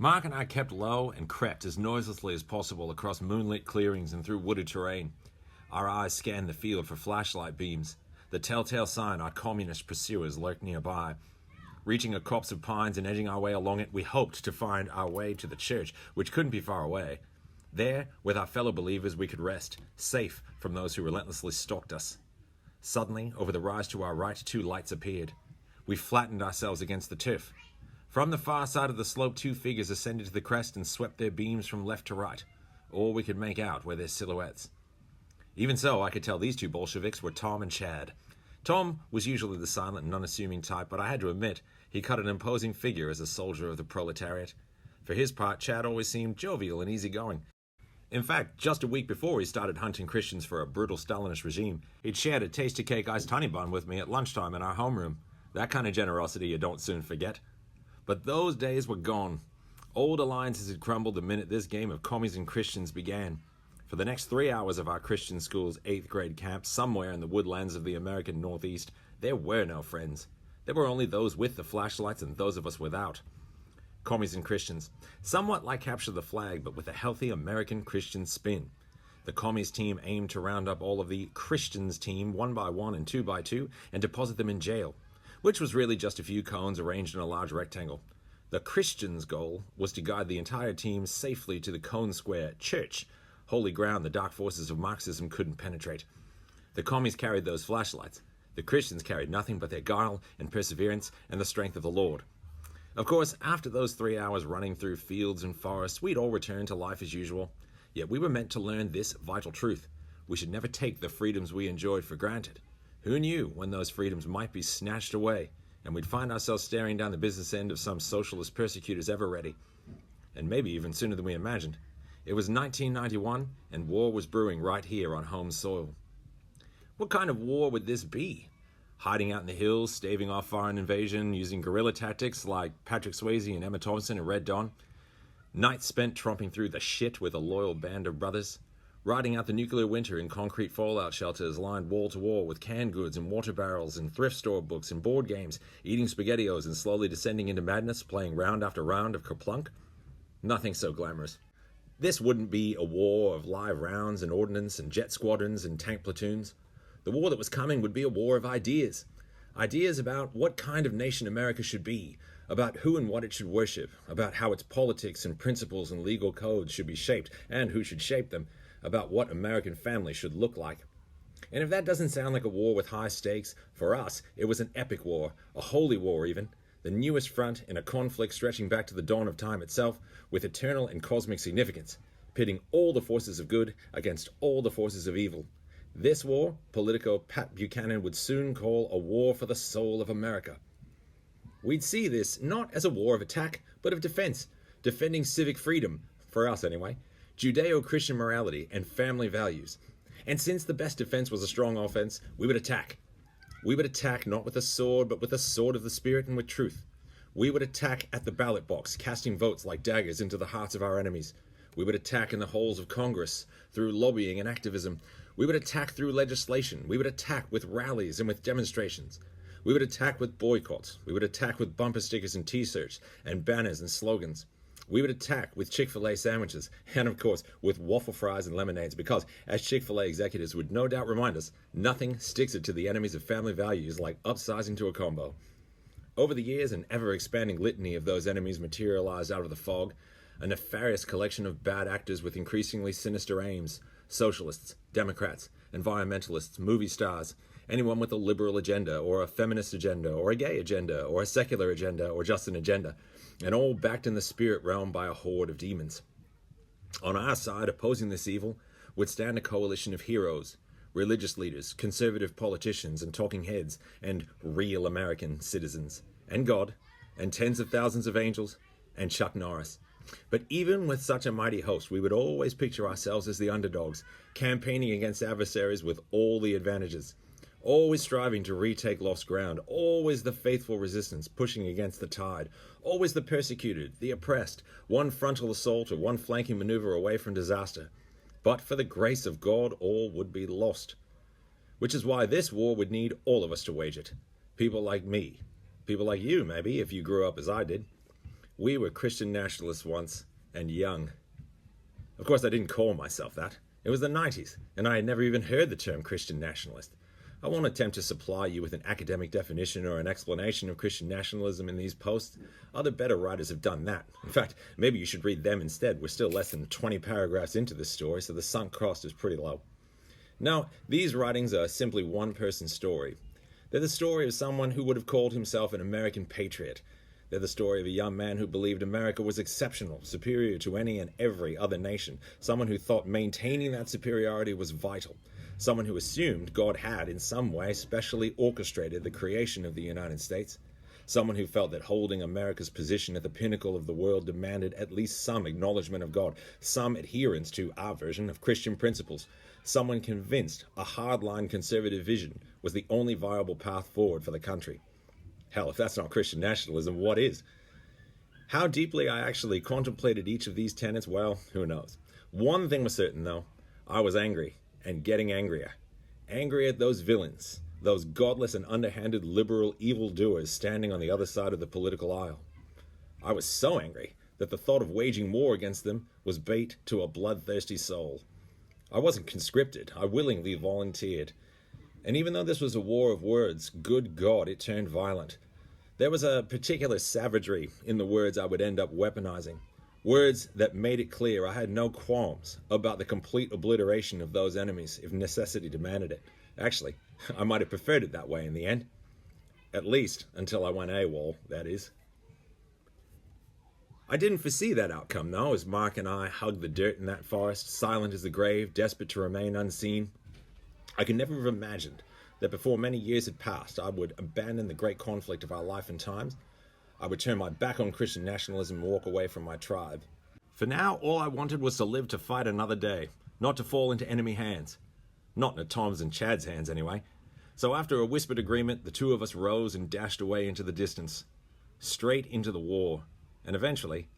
Mark and I kept low and crept as noiselessly as possible across moonlit clearings and through wooded terrain. Our eyes scanned the field for flashlight beams, the telltale sign our communist pursuers lurked nearby. Reaching a copse of pines and edging our way along it, we hoped to find our way to the church, which couldn't be far away. There, with our fellow believers, we could rest, safe from those who relentlessly stalked us. Suddenly, over the rise to our right, two lights appeared. We flattened ourselves against the turf. From the far side of the slope, two figures ascended to the crest and swept their beams from left to right. All we could make out were their silhouettes. Even so, I could tell these two Bolsheviks were Tom and Chad. Tom was usually the silent and unassuming type, but I had to admit he cut an imposing figure as a soldier of the proletariat. For his part, Chad always seemed jovial and easygoing. In fact, just a week before he started hunting Christians for a brutal Stalinist regime, he'd shared a tasty-cake iced honey bun with me at lunchtime in our homeroom. That kind of generosity you don't soon forget. But those days were gone. Old alliances had crumbled the minute this game of commies and Christians began. For the next 3 hours of our Christian school's 8th grade camp, somewhere in the woodlands of the American Northeast, there were no friends. There were only those with the flashlights and those of us without. Commies and Christians, somewhat like Capture the Flag, but with a healthy American Christian spin. The commies team aimed to round up all of the Christians team 1 by 1 and 2 by 2 and deposit them in jail, which was really just a few cones arranged in a large rectangle. The Christians' goal was to guide the entire team safely to the cone square church, holy ground the dark forces of Marxism couldn't penetrate. The commies carried those flashlights. The Christians carried nothing but their guile and perseverance and the strength of the Lord. Of course, after those 3 hours running through fields and forests, we'd all return to life as usual. Yet we were meant to learn this vital truth. We should never take the freedoms we enjoyed for granted. Who knew when those freedoms might be snatched away, and we'd find ourselves staring down the business end of some socialist persecutors ever ready. And maybe even sooner than we imagined. It was 1991, and war was brewing right here on home soil. What kind of war would this be? Hiding out in the hills, staving off foreign invasion, using guerrilla tactics like Patrick Swayze and Emma Thompson in Red Dawn? Nights spent tromping through the shit with a loyal band of brothers? Riding out the nuclear winter in concrete fallout shelters lined wall to wall with canned goods and water barrels and thrift store books and board games, eating SpaghettiOs and slowly descending into madness, playing round after round of Kerplunk? Nothing so glamorous. This wouldn't be a war of live rounds and ordnance and jet squadrons and tank platoons. The war that was coming would be a war of ideas. Ideas about what kind of nation America should be, about who and what it should worship, about how its politics and principles and legal codes should be shaped and who should shape them, about what American family should look like. And if that doesn't sound like a war with high stakes, for us, it was an epic war, a holy war even, the newest front in a conflict stretching back to the dawn of time itself, with eternal and cosmic significance, pitting all the forces of good against all the forces of evil. This war, Politico Pat Buchanan would soon call a war for the soul of America. We'd see this not as a war of attack, but of defense, defending civic freedom, for us anyway, Judeo-Christian morality and family values. And since the best defense was a strong offense, we would attack. We would attack not with a sword, but with the sword of the Spirit and with truth. We would attack at the ballot box, casting votes like daggers into the hearts of our enemies. We would attack in the halls of Congress, through lobbying and activism. We would attack through legislation. We would attack with rallies and with demonstrations. We would attack with boycotts. We would attack with bumper stickers and t-shirts and banners and slogans. We would attack with Chick-fil-A sandwiches and, of course, with waffle fries and lemonades because, as Chick-fil-A executives would no doubt remind us, nothing sticks it to the enemies of family values like upsizing to a combo. Over the years, an ever-expanding litany of those enemies materialized out of the fog, a nefarious collection of bad actors with increasingly sinister aims, socialists, Democrats, environmentalists, movie stars, anyone with a liberal agenda or a feminist agenda or a gay agenda or a secular agenda or just an agenda, and all backed in the spirit realm by a horde of demons. On our side, opposing this evil, would stand a coalition of heroes, religious leaders, conservative politicians and talking heads, and real American citizens, and God, and tens of thousands of angels, and Chuck Norris. But even with such a mighty host, we would always picture ourselves as the underdogs, campaigning against adversaries with all the advantages, always striving to retake lost ground, always the faithful resistance pushing against the tide, always the persecuted, the oppressed, one frontal assault or one flanking maneuver away from disaster. But for the grace of God, all would be lost. Which is why this war would need all of us to wage it. People like me. People like you, maybe, if you grew up as I did. We were Christian nationalists once, and young. Of course, I didn't call myself that. It was the 90s, and I had never even heard the term Christian nationalist. I won't attempt to supply you with an academic definition or an explanation of Christian nationalism in these posts. Other better writers have done that. In fact, maybe you should read them instead. We're still less than 20 paragraphs into this story, so the sunk cost is pretty low. No, these writings are simply one person's story. They're the story of someone who would have called himself an American patriot. They're the story of a young man who believed America was exceptional, superior to any and every other nation, someone who thought maintaining that superiority was vital, someone who assumed God had, in some way, specially orchestrated the creation of the United States, someone who felt that holding America's position at the pinnacle of the world demanded at least some acknowledgement of God, some adherence to our version of Christian principles, someone convinced a hardline conservative vision was the only viable path forward for the country. Hell, if that's not Christian nationalism, what is? How deeply I actually contemplated each of these tenets, well, who knows. One thing was certain, though. I was angry, and getting angrier. Angry at those villains, those godless and underhanded liberal evildoers standing on the other side of the political aisle. I was so angry that the thought of waging war against them was bait to a bloodthirsty soul. I wasn't conscripted. I willingly volunteered. And even though this was a war of words, good God, it turned violent. There was a particular savagery in the words I would end up weaponizing. Words that made it clear I had no qualms about the complete obliteration of those enemies if necessity demanded it. Actually, I might have preferred it that way in the end. At least until I went AWOL, that is. I didn't foresee that outcome, though, as Mark and I hugged the dirt in that forest, silent as the grave, desperate to remain unseen. I could never have imagined that before many years had passed, I would abandon the great conflict of our life and times. I would turn my back on Christian nationalism and walk away from my tribe. For now, all I wanted was to live to fight another day, not to fall into enemy hands. Not into Tom's and Chad's hands, anyway. So after a whispered agreement, the two of us rose and dashed away into the distance, straight into the war, and eventually